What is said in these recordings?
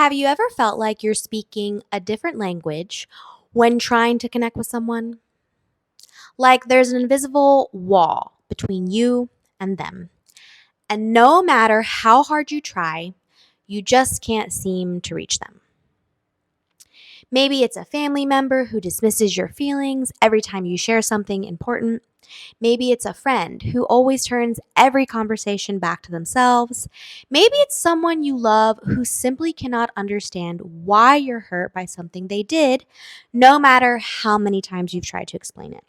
Have you ever felt like you're speaking a different language when trying to connect with someone? Like there's an invisible wall between you and them. And no matter how hard you try, you just can't seem to reach them. Maybe it's a family member who dismisses your feelings every time you share something important. Maybe it's a friend who always turns every conversation back to themselves. Maybe it's someone you love who simply cannot understand why you're hurt by something they did, no matter how many times you've tried to explain it.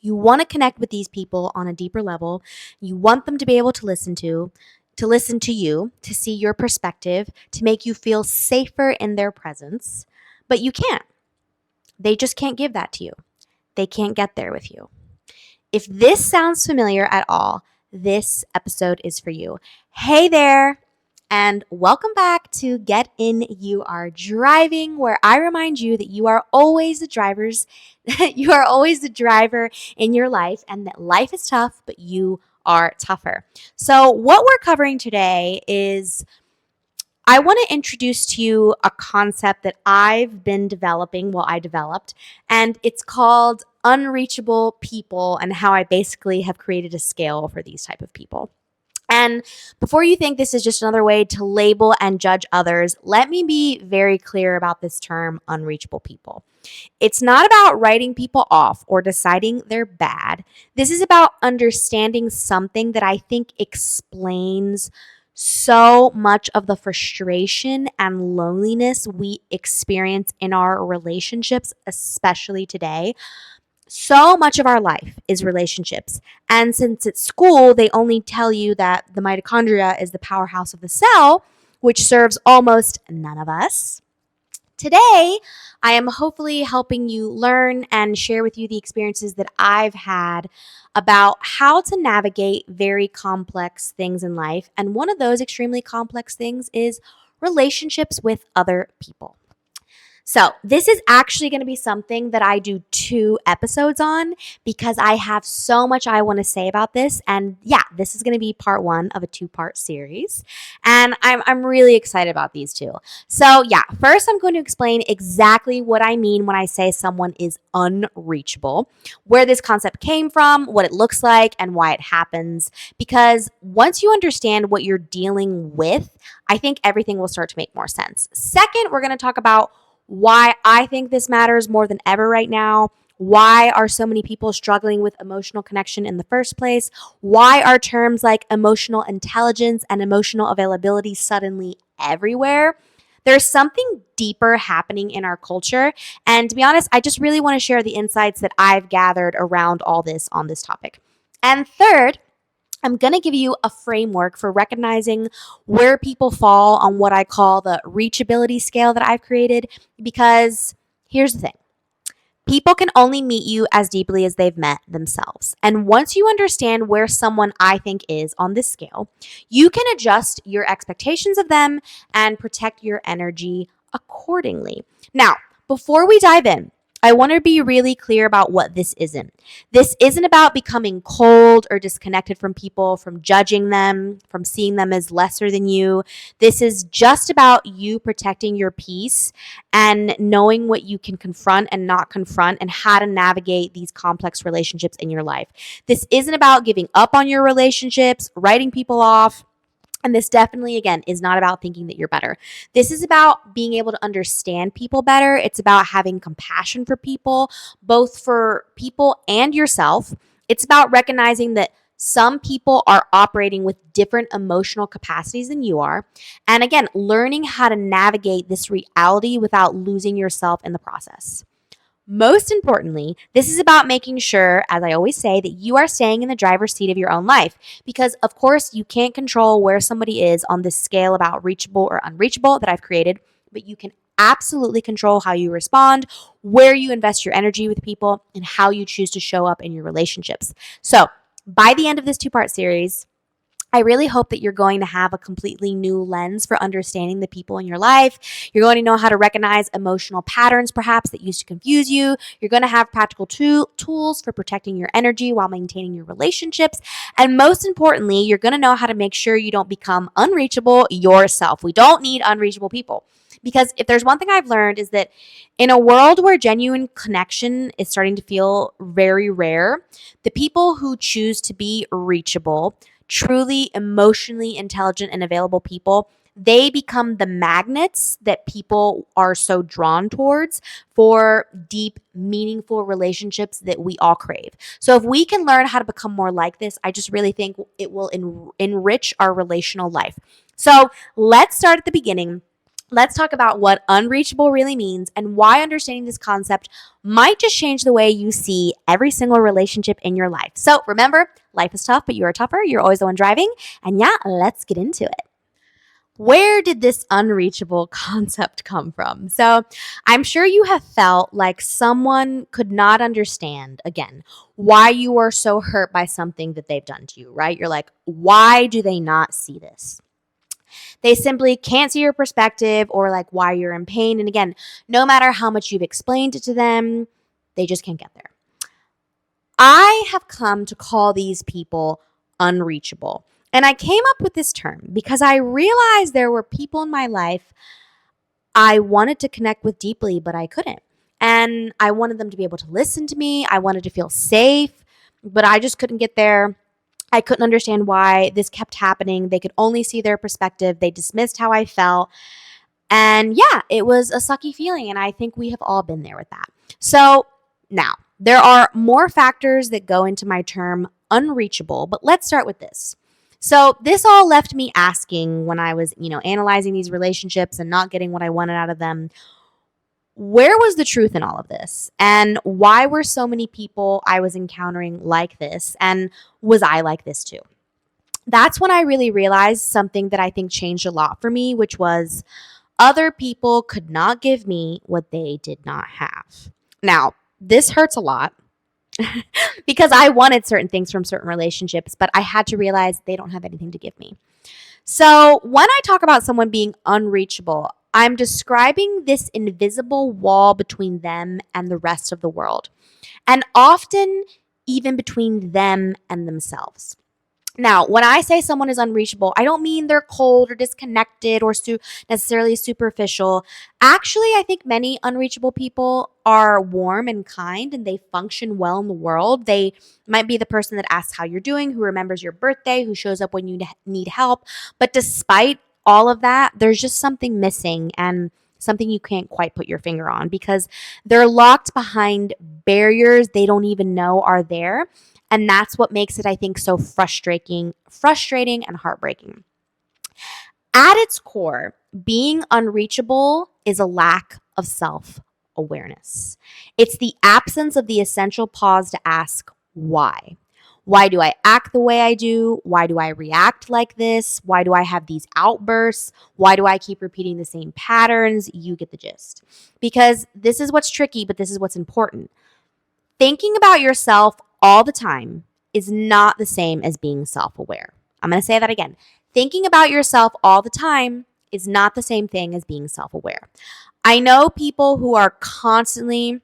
You want to connect with these people on a deeper level. You want them to be able to listen to you, to see your perspective, to make you feel safer in their presence. But you can't. They just can't give that to you. They can't get there with you. If this sounds familiar at all, this episode is for you. Hey there, and welcome back to Get In You Are Driving, where I remind you that you are always you are always the driver in your life, and that life is tough, but you are tougher. So, what we're covering today is I want to introduce to you a concept that I've been developing, I developed, and it's called unreachable people and how I basically have created a scale for these type of people. And before you think this is just another way to label and judge others, let me be very clear about this term unreachable people. It's not about writing people off or deciding they're bad. This is about understanding something that I think explains so much of the frustration and loneliness we experience in our relationships, especially today. So much of our life is relationships. And since at school, they only tell you that the mitochondria is the powerhouse of the cell, which serves almost none of us. Today, I am hopefully helping you learn and share with you the experiences that I've had about how to navigate very complex things in life. And one of those extremely complex things is relationships with other people. So, this is actually going to be something that I do 2 episodes on because I have so much I want to say about this. And yeah, this is going to be part 1 of a 2-part series. And I'm really excited about these two. So, yeah, first I'm going to explain exactly what I mean when I say someone is unreachable, where this concept came from, what it looks like, and why it happens. Because once you understand what you're dealing with, I think everything will start to make more sense. Second, we're going to talk about why I think this matters more than ever right now. Why are so many people struggling with emotional connection in the first place? Why are terms like emotional intelligence and emotional availability suddenly everywhere? There's something deeper happening in our culture. And to be honest, I just really want to share the insights that I've gathered around all this on this topic. And third, I'm going to give you a framework for recognizing where people fall on what I call the reachability scale that I've created. Because here's the thing, people can only meet you as deeply as they've met themselves. And once you understand where someone I think is on this scale, you can adjust your expectations of them and protect your energy accordingly. Now, before we dive in, I want to be really clear about what this isn't. This isn't about becoming cold or disconnected from people, from judging them, from seeing them as lesser than you. This is just about you protecting your peace and knowing what you can confront and not confront and how to navigate these complex relationships in your life. This isn't about giving up on your relationships, writing people off. And this definitely, again, is not about thinking that you're better. This is about being able to understand people better. It's about having compassion for people, both for people and yourself. It's about recognizing that some people are operating with different emotional capacities than you are. And again, learning how to navigate this reality without losing yourself in the process. Most importantly, this is about making sure, as I always say, that you are staying in the driver's seat of your own life. Because, of course, you can't control where somebody is on this scale about reachable or unreachable that I've created, but you can absolutely control how you respond, where you invest your energy with people, and how you choose to show up in your relationships. So, by the end of this 2-part series, I really hope that you're going to have a completely new lens for understanding the people in your life. You're going to know how to recognize emotional patterns, perhaps, that used to confuse you. You're going to have practical tools for protecting your energy while maintaining your relationships. And most importantly, you're going to know how to make sure you don't become unreachable yourself. We don't need unreachable people Because if there's one thing I've learned is that in a world where genuine connection is starting to feel very rare, the people who choose to be reachable, truly emotionally intelligent and available people, they become the magnets that people are so drawn towards for deep, meaningful relationships that we all crave. So if we can learn how to become more like this, I just really think it will enrich our relational life. So let's start at the beginning. Let's talk about what unreachable really means and why understanding this concept might just change the way you see every single relationship in your life. So remember, life is tough, but you are tougher. You're always the one driving. And yeah, let's get into it. Where did this unreachable concept come from? So, I'm sure you have felt like someone could not understand, again, why you are so hurt by something that they've done to you, right? You're like, why do they not see this? They simply can't see your perspective or like why you're in pain. And again, no matter how much you've explained it to them, they just can't get there. I have come to call these people unreachable. And I came up with this term because I realized there were people in my life I wanted to connect with deeply, but I couldn't. And I wanted them to be able to listen to me. I wanted to feel safe, but I just couldn't get there. I couldn't understand why this kept happening. They could only see their perspective. They dismissed how I felt. And yeah, it was a sucky feeling. And I think we have all been there with that. So now, there are more factors that go into my term unreachable, but let's start with this. So this all left me asking when I was, analyzing these relationships and not getting what I wanted out of them, where was the truth in all of this? And why were so many people I was encountering like this? And was I like this too? That's when I really realized something that I think changed a lot for me, which was other people could not give me what they did not have. Now, this hurts a lot because I wanted certain things from certain relationships, but I had to realize they don't have anything to give me. So when I talk about someone being unreachable, I'm describing this invisible wall between them and the rest of the world, and often even between them and themselves. Now, when I say someone is unreachable, I don't mean they're cold or disconnected or necessarily superficial. Actually, I think many unreachable people are warm and kind and they function well in the world. They might be the person that asks how you're doing, who remembers your birthday, who shows up when you need help. But despite all of that, there's just something missing and something you can't quite put your finger on because they're locked behind barriers they don't even know are there. And that's what makes it, I think, so frustrating and heartbreaking. At its core, being unreachable is a lack of self-awareness. It's the absence of the essential pause to ask why. Why do I act the way I do? Why do I react like this? Why do I have these outbursts? Why do I keep repeating the same patterns? You get the gist. Because this is what's tricky, but this is what's important. Thinking about yourself all the time is not the same as being self-aware. I'm going to say that again. Thinking about yourself all the time is not the same thing as being self-aware. I know people who are constantly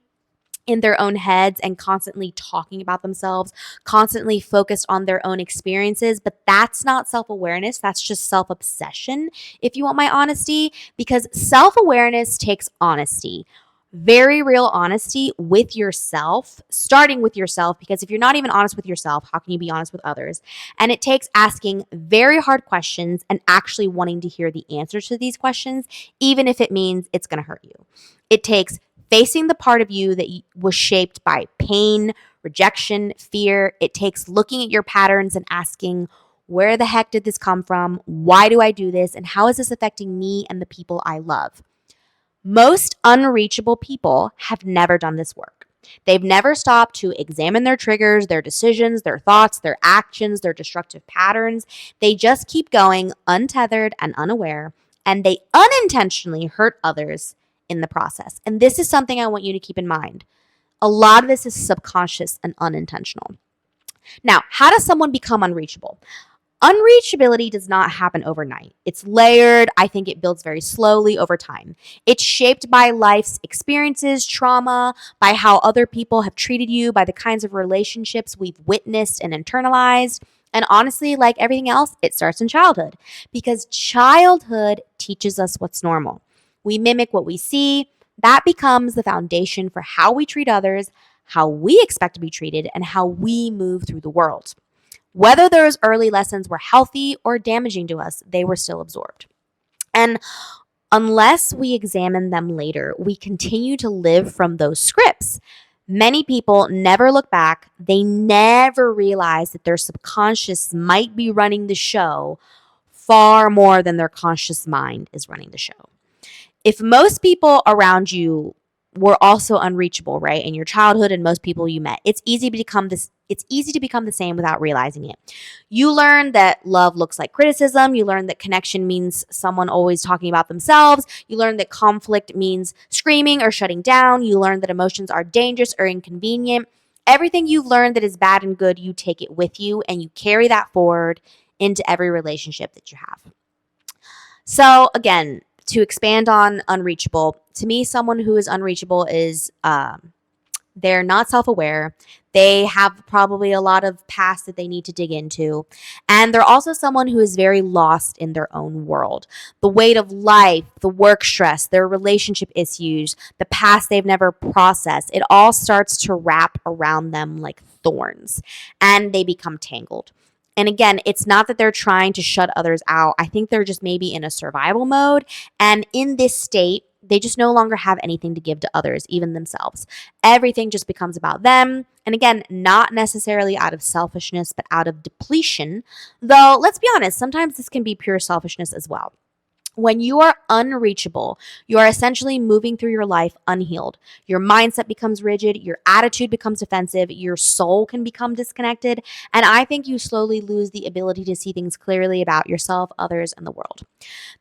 in their own heads and constantly talking about themselves, constantly focused on their own experiences, but that's not self-awareness. That's just self-obsession, if you want my honesty, because self-awareness takes honesty. Very real honesty with yourself, starting with yourself, because if you're not even honest with yourself, how can you be honest with others? And it takes asking very hard questions and actually wanting to hear the answers to these questions, even if it means it's going to hurt you. It takes facing the part of you that was shaped by pain, rejection, fear. It takes looking at your patterns and asking, where the heck did this come from? Why do I do this? And how is this affecting me and the people I love? Most unreachable people have never done this work. They've never stopped to examine their triggers, their decisions, their thoughts, their actions, their destructive patterns. They just keep going untethered and unaware, and they unintentionally hurt others in the process. And this is something I want you to keep in mind. A lot of this is subconscious and unintentional. Now, how does someone become unreachable? Unreachability does not happen overnight. It's layered. I think it builds very slowly over time. It's shaped by life's experiences, trauma, by how other people have treated you, by the kinds of relationships we've witnessed and internalized. And honestly, like everything else, it starts in childhood because childhood teaches us what's normal. we mimic what we see. That becomes the foundation for how we treat others, how we expect to be treated, and how we move through the world. Whether those early lessons were healthy or damaging to us, they were still absorbed. And unless we examine them later, we continue to live from those scripts. Many people never look back. They never realize that their subconscious might be running the show far more than their conscious mind is running the show. If most people around you were also unreachable, right, in your childhood and most people you met, it's easy to become the same without realizing it. You learn that love looks like criticism. You learn that connection means someone always talking about themselves. You learn that conflict means screaming or shutting down. You learn that emotions are dangerous or inconvenient. Everything you've learned that is bad and good, you take it with you and you carry that forward into every relationship that you have. So again, to expand on unreachable, to me, someone who is unreachable is they're not self-aware. They have probably a lot of past that they need to dig into. And they're also someone who is very lost in their own world. The weight of life, the work stress, their relationship issues, the past they've never processed, it all starts to wrap around them like thorns and they become tangled. And again, it's not that they're trying to shut others out. I think they're just maybe in a survival mode. And in this state, they just no longer have anything to give to others, even themselves. Everything just becomes about them. And again, not necessarily out of selfishness, but out of depletion. Though, let's be honest, sometimes this can be pure selfishness as well. When you are unreachable, you are essentially moving through your life unhealed. Your mindset becomes rigid, your attitude becomes defensive, your soul can become disconnected, and I think you slowly lose the ability to see things clearly about yourself, others, and the world.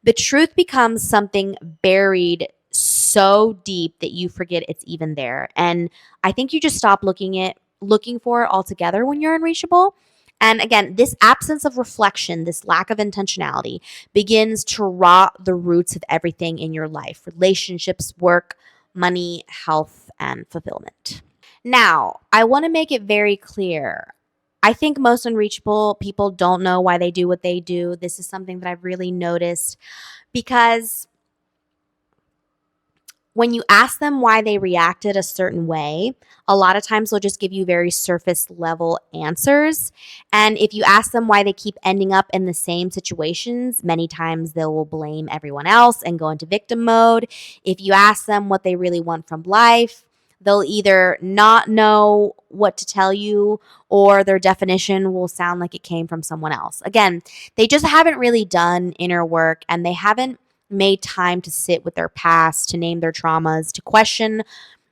The truth becomes something buried so deep that you forget it's even there. And I think you just stop looking for it altogether when you're unreachable. And again, this absence of reflection, this lack of intentionality begins to rot the roots of everything in your life: relationships, work, money, health, and fulfillment. Now, I want to make it very clear. I think most unreachable people don't know why they do what they do. This is something that I've really noticed because when you ask them why they reacted a certain way, a lot of times they'll just give you very surface level answers. And if you ask them why they keep ending up in the same situations, many times they will blame everyone else and go into victim mode. If you ask them what they really want from life, they'll either not know what to tell you or their definition will sound like it came from someone else. Again, they just haven't really done inner work and they haven't made time to sit with their past, to name their traumas, to question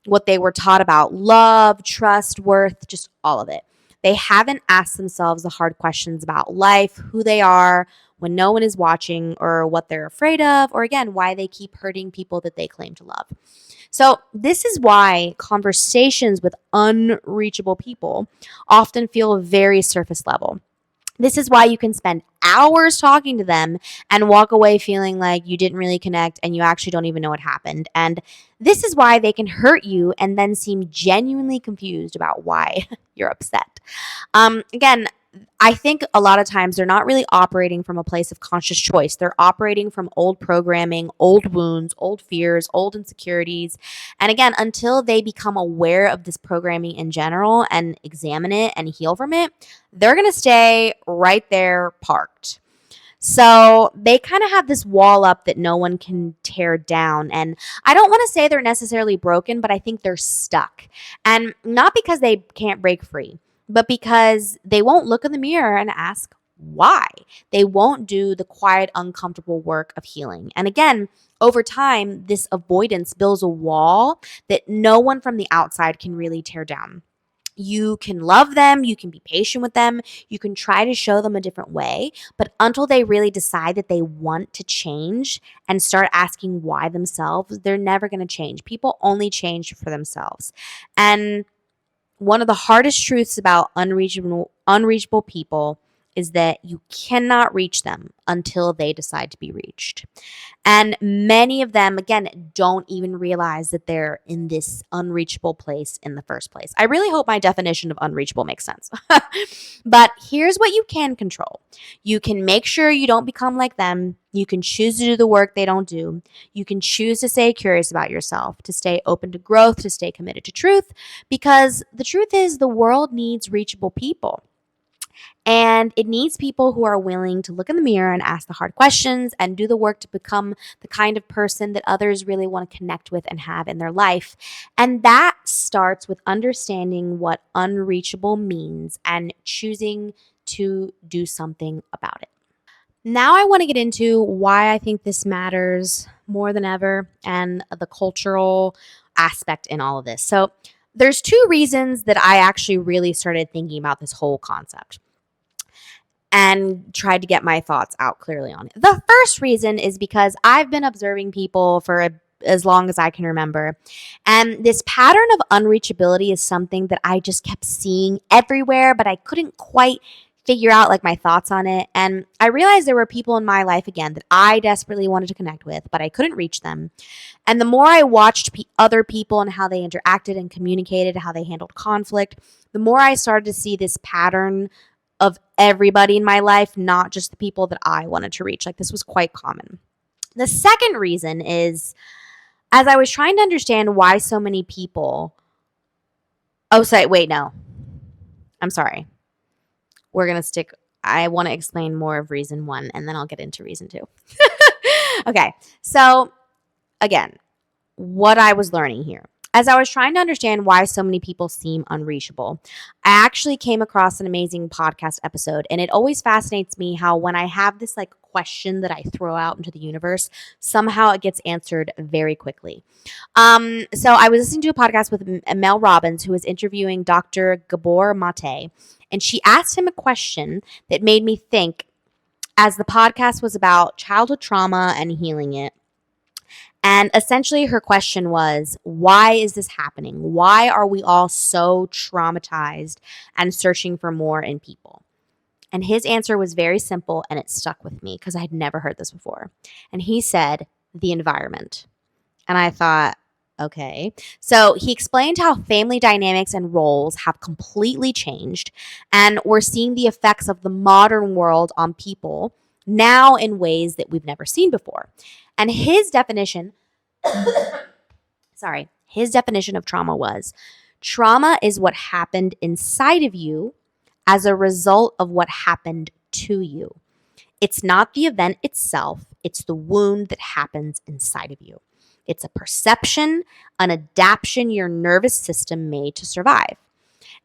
what they were taught about love, trust, worth, just all of it. They haven't asked themselves the hard questions about life, who they are when no one is watching, or what they're afraid of, or again, why they keep hurting people that they claim to love. So, this is why conversations with unreachable people often feel very surface level. This is why you can spend hours talking to them and walk away feeling like you didn't really connect and you actually don't even know what happened. And this is why they can hurt you and then seem genuinely confused about why you're upset. Again, I think a lot of times they're not really operating from a place of conscious choice. They're operating from old programming, old wounds, old fears, old insecurities. And again, until they become aware of this programming in general and examine it and heal from it, they're going to stay right there parked. So they kind of have this wall up that no one can tear down. And I don't want to say they're necessarily broken, but I think they're stuck. And not because they can't break free, but because they won't look in the mirror and ask why. They won't do the quiet, uncomfortable work of healing. And again, over time, this avoidance builds a wall that no one from the outside can really tear down. You can love them, you can be patient with them, you can try to show them a different way, but until they really decide that they want to change and start asking why themselves, they're never going to change. People only change for themselves. And one of the hardest truths about unreachable people is that you cannot reach them until they decide to be reached. And many of them, again, don't even realize that they're in this unreachable place in the first place. I really hope my definition of unreachable makes sense. But here's what you can control: you can make sure you don't become like them. You can choose to do the work they don't do. You can choose to stay curious about yourself, to stay open to growth, to stay committed to truth, because the truth is the world needs reachable people. And it needs people who are willing to look in the mirror and ask the hard questions and do the work to become the kind of person that others really want to connect with and have in their life. And that starts with understanding what unreachable means and choosing to do something about it. Now, I want to get into why I think this matters more than ever and the cultural aspect in all of this. So, there's two reasons that I actually really started thinking about this whole concept and tried to get my thoughts out clearly on it. The first reason is because I've been observing people for as long as I can remember. And this pattern of unreachability is something that I just kept seeing everywhere, but I couldn't quite figure out like my thoughts on it. And I realized there were people in my life again that I desperately wanted to connect with, but I couldn't reach them. And the more I watched other people and how they interacted and communicated, how they handled conflict, the more I started to see this pattern of everybody in my life, not just the people that I wanted to reach. Like, this was quite common. The second reason is, as I was trying to understand why so many people. Oh, sorry, wait, no. I'm sorry. We're going to stick. I want to explain more of reason one, and then I'll get into reason two. Okay, so again, what I was learning here. As I was trying to understand why so many people seem unreachable, I actually came across an amazing podcast episode, and it always fascinates me how when I have this like question that I throw out into the universe, somehow it gets answered very quickly. So I was listening to a podcast with Mel Robbins, who was interviewing Dr. Gabor Mate, and she asked him a question that made me think, as the podcast was about childhood trauma and healing it. And essentially, her question was, why is this happening? Why are we all so traumatized and searching for more in people? And his answer was very simple, and it stuck with me because I had never heard this before. And he said, the environment. And I thought, okay. So he explained how family dynamics and roles have completely changed, and we're seeing the effects of the modern world on people now in ways that we've never seen before. And his definition, his definition of trauma is what happened inside of you as a result of what happened to you. It's not the event itself, it's the wound that happens inside of you. It's a perception, an adaptation your nervous system made to survive.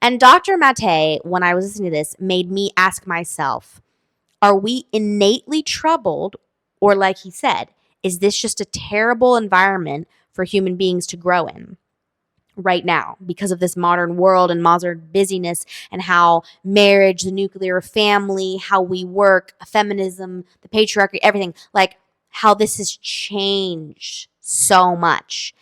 And Dr. Mate, when I was listening to this, made me ask myself, are we innately troubled, or like he said, is this just a terrible environment for human beings to grow in right now because of this modern world and modern busyness and how marriage, the nuclear family, how we work, feminism, the patriarchy, everything, like how this has changed so much.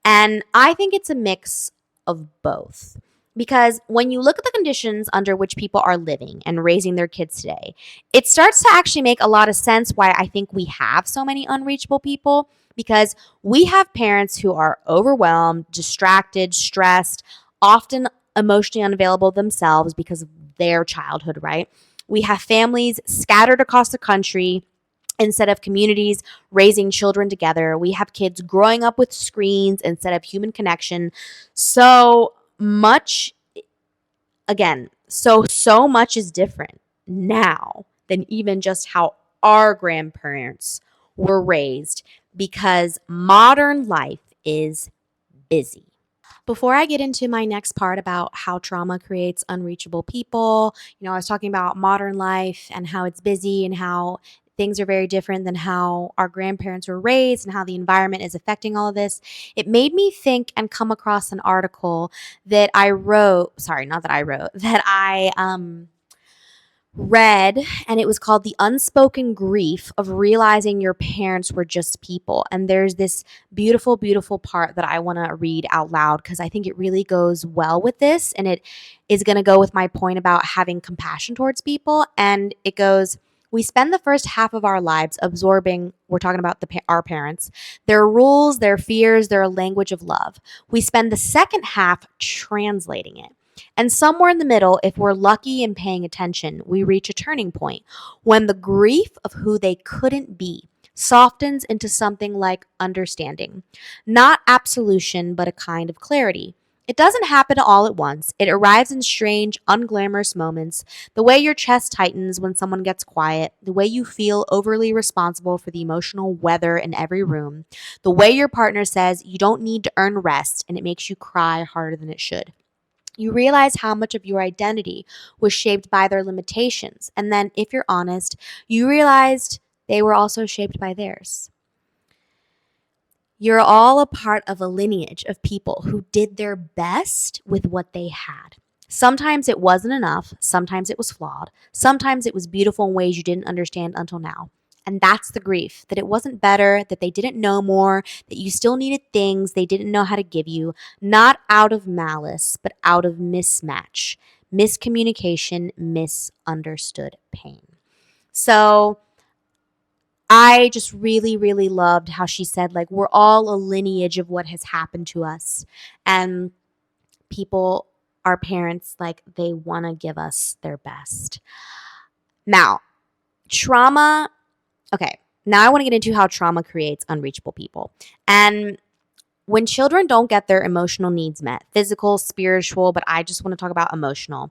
And I think it's a mix of both. Because when you look at the conditions under which people are living and raising their kids today, it starts to actually make a lot of sense why I think we have so many unreachable people. Because we have parents who are overwhelmed, distracted, stressed, often emotionally unavailable themselves because of their childhood, right? We have families scattered across the country instead of communities raising children together. We have kids growing up with screens instead of human connection. So much, again, so much is different now than even just how our grandparents were raised because modern life is busy. Before I get into my next part about how trauma creates unreachable people, I was talking about modern life and how it's busy and how things are very different than how our grandparents were raised and how the environment is affecting all of this. It made me think and come across an article that I wrote, that I read, and it was called The Unspoken Grief of Realizing Your Parents Were Just People. And there's this beautiful, beautiful part that I want to read out loud because I think it really goes well with this. And it is going to go with my point about having compassion towards people. And it goes, we spend the first half of our lives absorbing, we're talking about our parents, their rules, their fears, their language of love. We spend the second half translating it. And somewhere in the middle, if we're lucky and paying attention, we reach a turning point when the grief of who they couldn't be softens into something like understanding. Not absolution, but a kind of clarity. It doesn't happen all at once. It arrives in strange, unglamorous moments. The way your chest tightens when someone gets quiet, the way you feel overly responsible for the emotional weather in every room, the way your partner says you don't need to earn rest and it makes you cry harder than it should. You realize how much of your identity was shaped by their limitations. And then, if you're honest, you realized they were also shaped by theirs. You're all a part of a lineage of people who did their best with what they had. Sometimes it wasn't enough. Sometimes it was flawed. Sometimes it was beautiful in ways you didn't understand until now. And that's the grief, that it wasn't better, that they didn't know more, that you still needed things they didn't know how to give you, not out of malice, but out of mismatch, miscommunication, misunderstood pain. So I just really, really loved how she said, like, we're all a lineage of what has happened to us. And people, our parents, like, they want to give us their best. Now, trauma. Okay, now I want to get into how trauma creates unreachable people. And when children don't get their emotional needs met, physical, spiritual, but I just want to talk about emotional.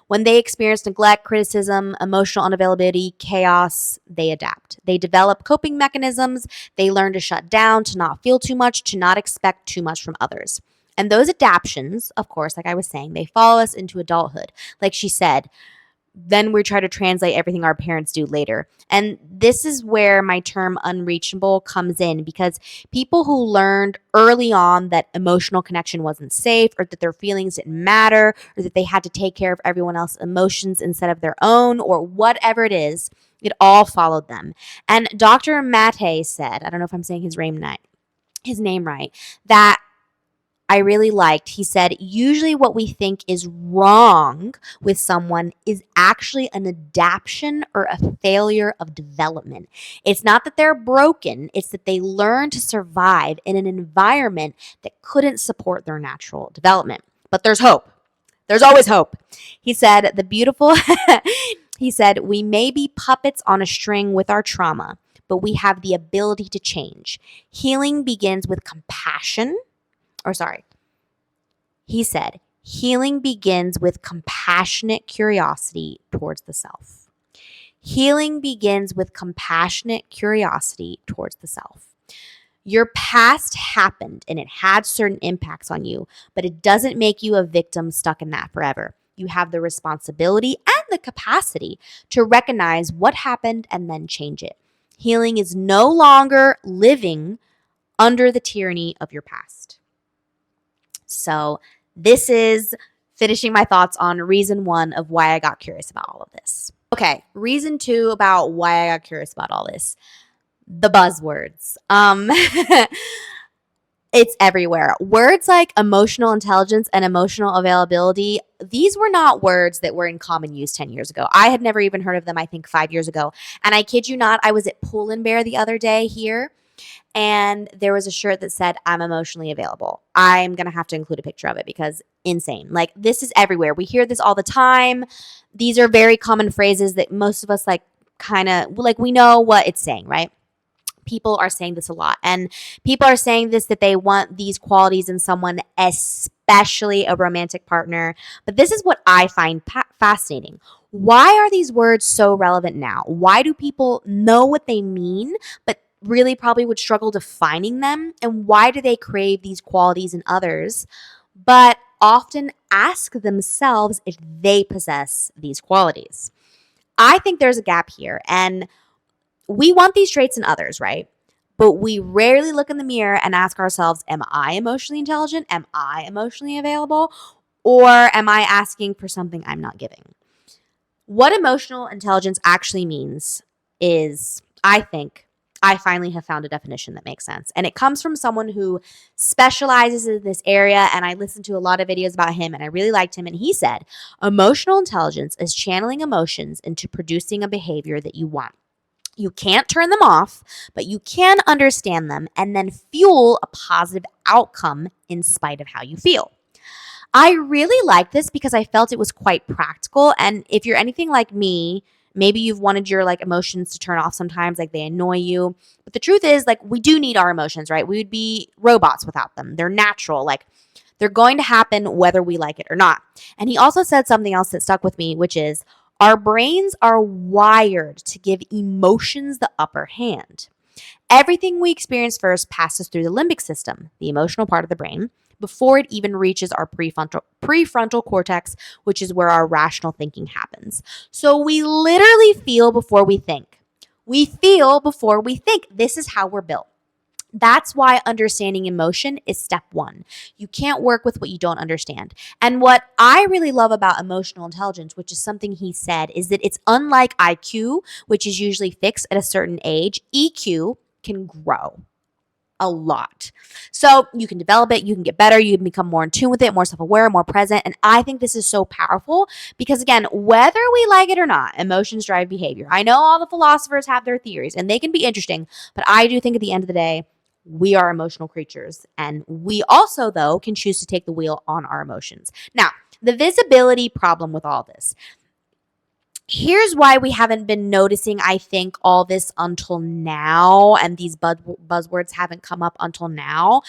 When they experience neglect, criticism, emotional unavailability, chaos, they adapt. They develop coping mechanisms. They learn to shut down, to not feel too much, to not expect too much from others. And those adaptations, of course, like I was saying, they follow us into adulthood. Like she said, then we try to translate everything our parents do later. And this is where my term unreachable comes in, because people who learned early on that emotional connection wasn't safe, or that their feelings didn't matter, or that they had to take care of everyone else's emotions instead of their own, or whatever it is, it all followed them. And Dr. Mate said, I don't know if I'm saying his name right, that I really liked. He said, usually what we think is wrong with someone is actually an adaptation or a failure of development. It's not that they're broken, it's that they learn to survive in an environment that couldn't support their natural development. But there's hope. There's always hope. He said, he said, we may be puppets on a string with our trauma, but we have the ability to change. Healing begins with compassion. He said, healing begins with compassionate curiosity towards the self. Healing begins with compassionate curiosity towards the self. Your past happened and it had certain impacts on you, but it doesn't make you a victim stuck in that forever. You have the responsibility and the capacity to recognize what happened and then change it. Healing is no longer living under the tyranny of your past. So this is finishing my thoughts on reason 1 of why I got curious about all of this. Okay, reason 2 about why I got curious about all this. The buzzwords. It's everywhere. Words like emotional intelligence and emotional availability, these were not words that were in common use 10 years ago. I had never even heard of them, I think, 5 years ago. And I kid you not, I was at Pull and Bear the other day here, and there was a shirt that said, I'm emotionally available. I'm going to have to include a picture of it because insane. Like, this is everywhere. We hear this all the time. These are very common phrases that most of us we know what it's saying, right? People are saying this a lot. And people are saying this, that they want these qualities in someone, especially a romantic partner. But this is what I find fascinating. Why are these words so relevant now? Why do people know what they mean, but really probably would struggle defining them? And why do they crave these qualities in others, but often ask themselves if they possess these qualities? I think there's a gap here. And we want these traits in others, right? But we rarely look in the mirror and ask ourselves, am I emotionally intelligent? Am I emotionally available? Or am I asking for something I'm not giving? What emotional intelligence actually means is, I think, I finally have found a definition that makes sense. And it comes from someone who specializes in this area. And I listened to a lot of videos about him and I really liked him. And he said, emotional intelligence is channeling emotions into producing a behavior that you want. You can't turn them off, but you can understand them and then fuel a positive outcome in spite of how you feel. I really like this because I felt it was quite practical. And if you're anything like me, maybe you've wanted your like emotions to turn off sometimes, like they annoy you. But the truth is, like, we do need our emotions, right? We would be robots without them. They're natural. Like, they're going to happen whether we like it or not. And he also said something else that stuck with me, which is our brains are wired to give emotions the upper hand. Everything we experience first passes through the limbic system, the emotional part of the brain, before it even reaches our prefrontal cortex, which is where our rational thinking happens. So we literally feel before we think. We feel before we think. This is how we're built. That's why understanding emotion is step one. You can't work with what you don't understand. And what I really love about emotional intelligence, which is something he said, is that it's unlike IQ, which is usually fixed at a certain age. EQ can grow a lot. So you can develop it, you can get better, you can become more in tune with it, more self-aware, more present. And I think this is so powerful because, again, whether we like it or not, emotions drive behavior. I know all the philosophers have their theories and they can be interesting, but I do think at the end of the day, we are emotional creatures. And we also, though, can choose to take the wheel on our emotions. Now, the visibility problem with all this. Here's why we haven't been noticing, I think, all this until now, and these buzzwords haven't come up until now.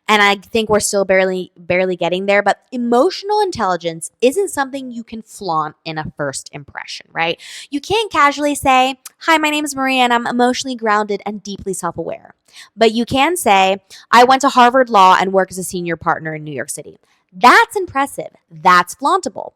And I think we're still barely getting there. But emotional intelligence isn't something you can flaunt in a first impression, right? You can't casually say, "Hi, my name is Maria, and I'm emotionally grounded and deeply self-aware." But you can say, "I went to Harvard Law and work as a senior partner in New York City." That's impressive. That's flauntable.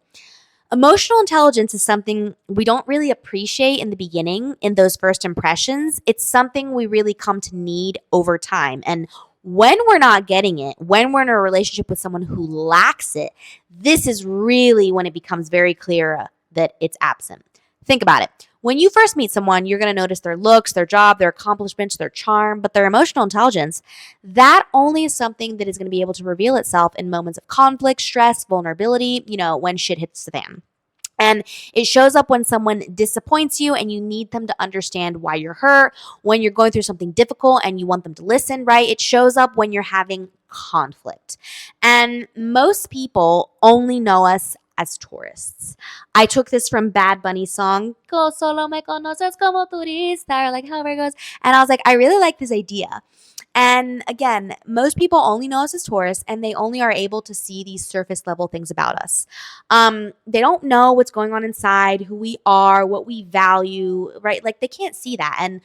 Emotional intelligence is something we don't really appreciate in the beginning, in those first impressions. It's something we really come to need over time. And when we're not getting it, when we're in a relationship with someone who lacks it, this is really when it becomes very clear that it's absent. Think about it. When you first meet someone, you're going to notice their looks, their job, their accomplishments, their charm, but their emotional intelligence, that only is something that is going to be able to reveal itself in moments of conflict, stress, vulnerability, when shit hits the fan. And it shows up when someone disappoints you and you need them to understand why you're hurt, when you're going through something difficult and you want them to listen, right? It shows up when you're having conflict. And most people only know us as tourists. I took this from Bad Bunny's song, "Go solo me conoces como turista," or like however it goes. And I was like, I really like this idea. And again, most people only know us as tourists and they only are able to see these surface level things about us. They don't know what's going on inside, who we are, what we value, right? Like they can't see that. And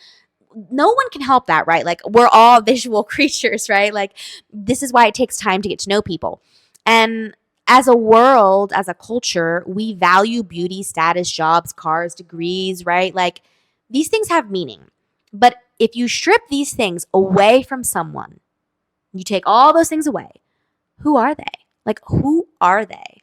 no one can help that, right? Like we're all visual creatures, right? Like this is why it takes time to get to know people. And as a world, as a culture, we value beauty, status, jobs, cars, degrees, right? Like these things have meaning. But if you strip these things away from someone, you take all those things away, who are they? Like, who are they?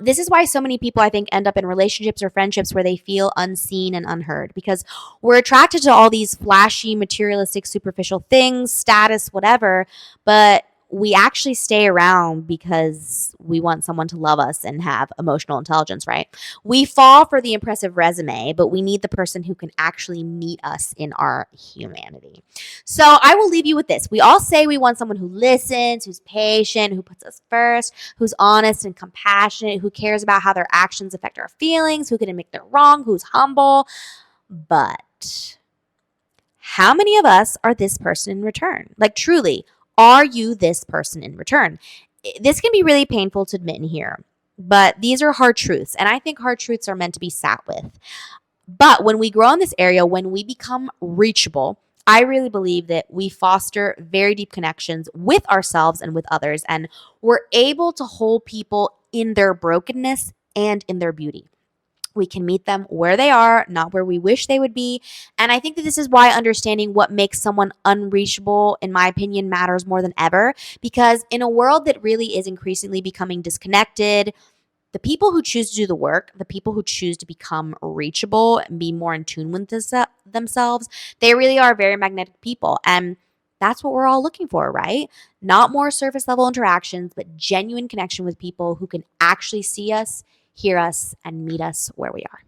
This is why so many people, I think, end up in relationships or friendships where they feel unseen and unheard because we're attracted to all these flashy, materialistic, superficial things, status, whatever, but we actually stay around because we want someone to love us and have emotional intelligence, right? We fall for the impressive resume, but we need the person who can actually meet us in our humanity. So I will leave you with this. We all say we want someone who listens, who's patient, who puts us first, who's honest and compassionate, who cares about how their actions affect our feelings, who can admit they're wrong, who's humble. But how many of us are this person in return? Like, truly, are you this person in return? This can be really painful to admit in here, but these are hard truths. And I think hard truths are meant to be sat with. But when we grow in this area, when we become reachable, I really believe that we foster very deep connections with ourselves and with others. And we're able to hold people in their brokenness and in their beauty. We can meet them where they are, not where we wish they would be. And I think that this is why understanding what makes someone unreachable, in my opinion, matters more than ever. Because in a world that really is increasingly becoming disconnected, The people who choose to do the work, the people who choose to become reachable and be more in tune with themselves, they really are very magnetic people. And that's what we're all looking for, right? Not more surface level interactions, but genuine connection with people who can actually see us, hear us, and meet us where we are.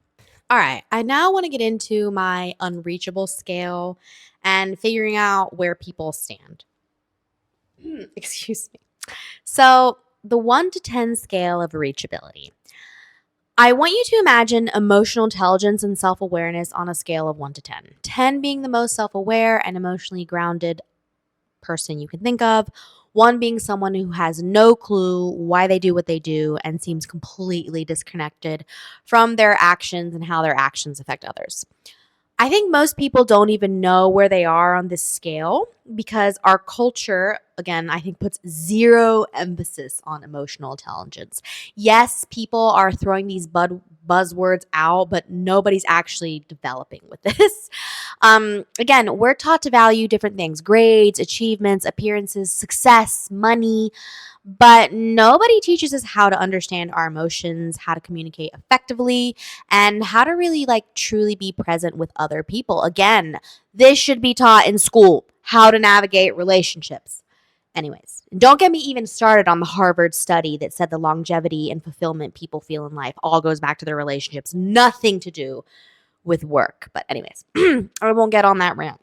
All right, I now want to get into my unreachable scale and figuring out where people stand. Excuse me. So, the 1 to 10 scale of reachability. I want you to imagine emotional intelligence and self awareness on a scale of 1 to 10. 10 being the most self aware and emotionally grounded person you can think of, 1 being someone who has no clue why they do what they do and seems completely disconnected from their actions and how their actions affect others. I think most people don't even know where they are on this scale because our culture, again, I think puts zero emphasis on emotional intelligence. Yes, people are throwing these buzzwords out, but nobody's actually developing with this. Again, we're taught to value different things: grades, achievements, appearances, success, money. But nobody teaches us how to understand our emotions, how to communicate effectively, and how to really truly be present with other people. Again, this should be taught in school, how to navigate relationships. Anyways, don't get me even started on the Harvard study that said the longevity and fulfillment people feel in life all goes back to their relationships, nothing to do with work. But anyways, I won't get on that rant.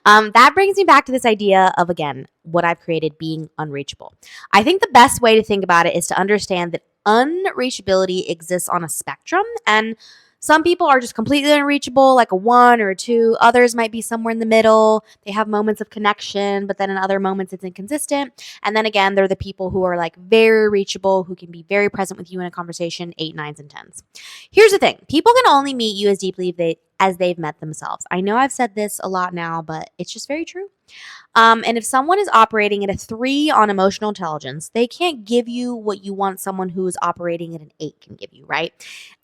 That brings me back to this idea of, again, what I've created being unreachable. I think the best way to think about it is to understand that unreachability exists on a spectrum, and some people are just completely unreachable, like a 1 or a 2. Others might be somewhere in the middle. They have moments of connection, but then in other moments it's inconsistent. And then again, they're the people who are very reachable, who can be very present with you in a conversation, 8, 9s, and 10s. Here's the thing. People can only meet you as deeply as they've met themselves. I know I've said this a lot now, but it's just very true. And if someone is operating at a 3 on emotional intelligence, they can't give you what you want someone who is operating at an 8 can give you, right?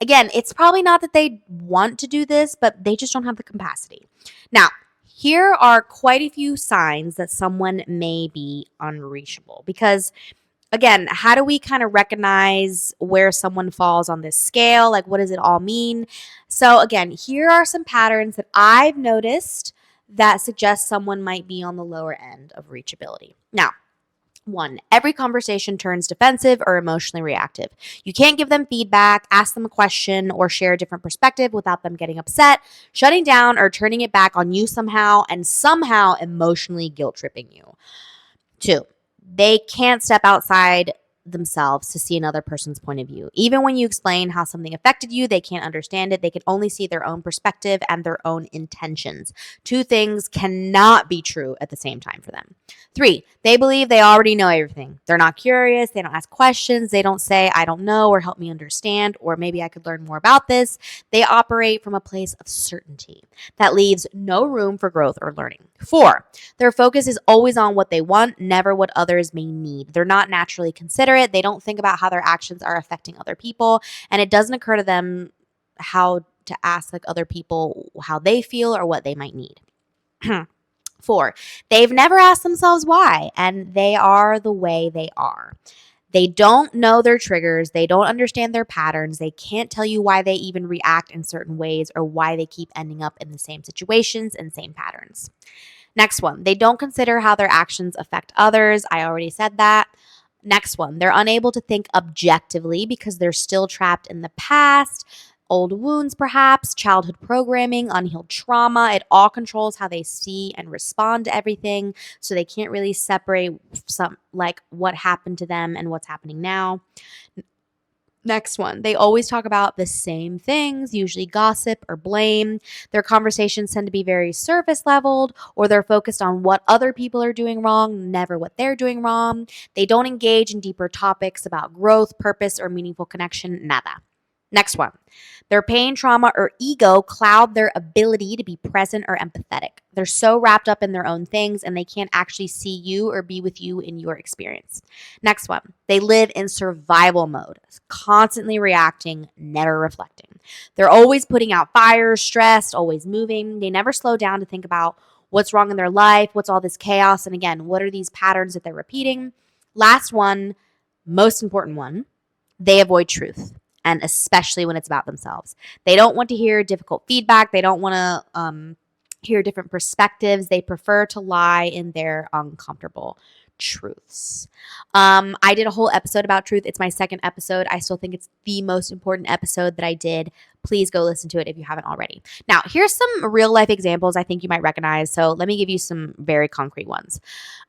Again, it's probably not that they want to do this, but they just don't have the capacity. Now, here are quite a few signs that someone may be unreachable because, again, how do we kind of recognize where someone falls on this scale? What does it all mean? So, again, here are some patterns that I've noticed that suggest someone might be on the lower end of reachability. Now, 1, every conversation turns defensive or emotionally reactive. You can't give them feedback, ask them a question, or share a different perspective without them getting upset, shutting down, or turning it back on you somehow, and somehow emotionally guilt tripping you. 2, they can't step outside themselves to see another person's point of view. Even when you explain how something affected you, they can't understand it. They can only see their own perspective and their own intentions. 2 things cannot be true at the same time for them. 3, they believe they already know everything. They're not curious. They don't ask questions. They don't say, I don't know, or help me understand, or maybe I could learn more about this. They operate from a place of certainty that leaves no room for growth or learning. 4, their focus is always on what they want, never what others may need. They're not naturally considerate. They don't think about how their actions are affecting other people, and it doesn't occur to them how to ask other people how they feel or what they might need. 4, they've never asked themselves why, and they are the way they are. They don't know their triggers. They don't understand their patterns. They can't tell you why they even react in certain ways or why they keep ending up in the same situations and same patterns. Next one, they don't consider how their actions affect others. I already said that. Next one, they're unable to think objectively because they're still trapped in the past, old wounds perhaps, childhood programming, unhealed trauma. It all controls how they see and respond to everything, so they can't really separate what happened to them and what's happening now. Next one, they always talk about the same things, usually gossip or blame. Their conversations tend to be very surface leveled, or they're focused on what other people are doing wrong, never what they're doing wrong. They don't engage in deeper topics about growth, purpose, or meaningful connection, nada. Next one, their pain, trauma, or ego cloud their ability to be present or empathetic. They're so wrapped up in their own things and they can't actually see you or be with you in your experience. Next one, they live in survival mode, constantly reacting, never reflecting. They're always putting out fires, stressed, always moving. They never slow down to think about what's wrong in their life, what's all this chaos, and again, what are these patterns that they're repeating. Last one, most important one, They avoid truth, and especially when it's about themselves. They don't want to hear difficult feedback. They don't want to hear different perspectives. They prefer to lie in their uncomfortable truths. I did a whole episode about truth. It's my second episode. I still think it's the most important episode that I did. Please go listen to it if you haven't already. Now, here's some real life examples I think you might recognize. So let me give you some very concrete ones.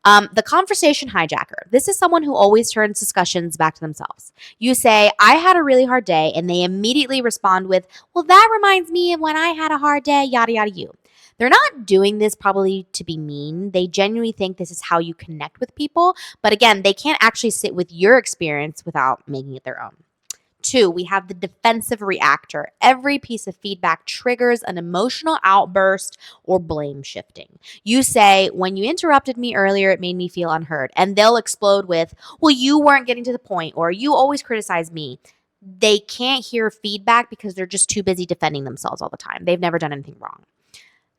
The conversation hijacker. This is someone who always turns discussions back to themselves. You say, I had a really hard day, and they immediately respond with, well, that reminds me of when I had a hard day, yada, yada, you. They're not doing this probably to be mean. They genuinely think this is how you connect with people. But again, they can't actually sit with your experience without making it their own. 2, we have the defensive reactor. Every piece of feedback triggers an emotional outburst or blame shifting. You say, when you interrupted me earlier, it made me feel unheard. And they'll explode with, well, you weren't getting to the point, or you always criticize me. They can't hear feedback because they're just too busy defending themselves all the time. They've never done anything wrong.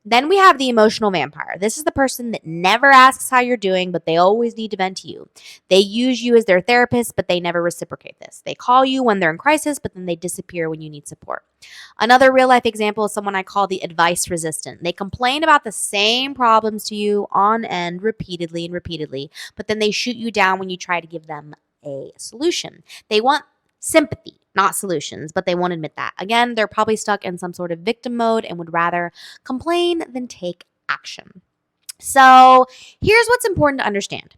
Then we have the emotional vampire. This is the person that never asks how you're doing, but they always need to vent to you. They use you as their therapist, but they never reciprocate this. They call you when they're in crisis, but then they disappear when you need support. Another real life example is someone I call the advice resistant. They complain about the same problems to you on end repeatedly and repeatedly, but then they shoot you down when you try to give them a solution. They want sympathy, not solutions, but they won't admit that. Again, they're probably stuck in some sort of victim mode and would rather complain than take action. So here's what's important to understand.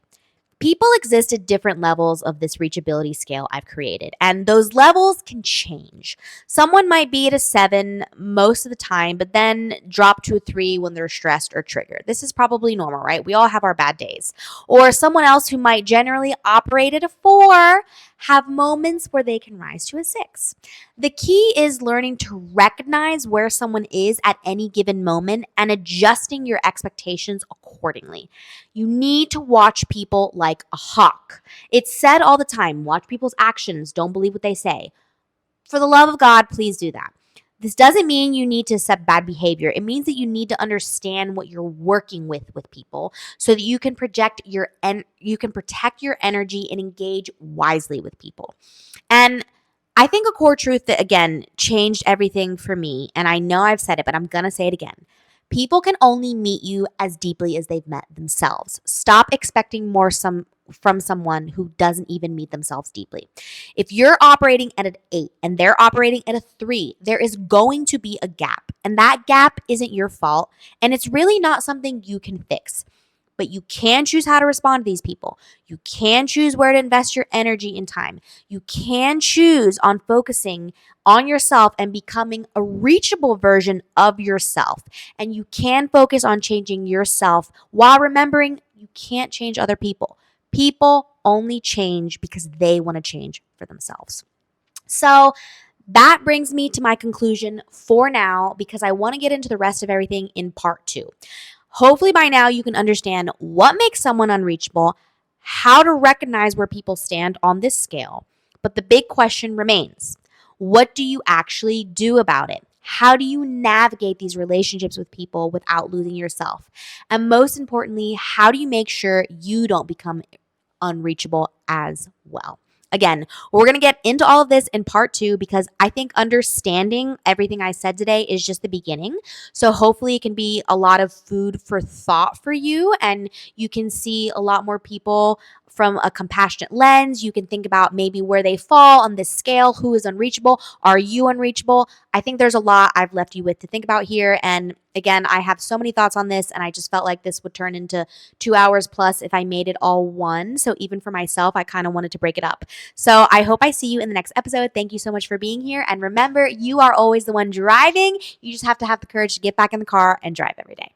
People exist at different levels of this reachability scale I've created, and those levels can change. Someone might be at a 7 most of the time, but then drop to a 3 when they're stressed or triggered. This is probably normal, right? We all have our bad days. Or someone else who might generally operate at a 4 have moments where they can rise to a 6. The key is learning to recognize where someone is at any given moment and adjusting your expectations accordingly. You need to watch people like a hawk. It's said all the time, watch people's actions, don't believe what they say. For the love of God, please do that. This doesn't mean you need to accept bad behavior. It means that you need to understand what you're working with people so that you can protect your energy and engage wisely with people. And I think a core truth that, again, changed everything for me, and I know I've said it, but I'm going to say it again. People can only meet you as deeply as they've met themselves. Stop expecting more from someone who doesn't even meet themselves deeply. If you're operating at an 8 and they're operating at a 3, there is going to be a gap. And that gap isn't your fault. And it's really not something you can fix. But you can choose how to respond to these people. You can choose where to invest your energy and time. You can choose on focusing on yourself and becoming a reachable version of yourself. And you can focus on changing yourself while remembering you can't change other people. People only change because they want to change for themselves. So that brings me to my conclusion for now, because I want to get into the rest of everything in part 2. Hopefully by now you can understand what makes someone unreachable, how to recognize where people stand on this scale. But the big question remains, what do you actually do about it? How do you navigate these relationships with people without losing yourself? And most importantly, how do you make sure you don't become unreachable as well? Again, we're going to get into all of this in part 2 because I think understanding everything I said today is just the beginning. So hopefully it can be a lot of food for thought for you, and you can see a lot more people from a compassionate lens. You can think about maybe where they fall on this scale. Who is unreachable? Are you unreachable? I think there's a lot I've left you with to think about here. And again, I have so many thoughts on this, and I just felt like this would turn into 2 hours plus if I made it all one. So even for myself, I kind of wanted to break it up. So I hope I see you in the next episode. Thank you so much for being here. And remember, you are always the one driving. You just have to have the courage to get back in the car and drive every day.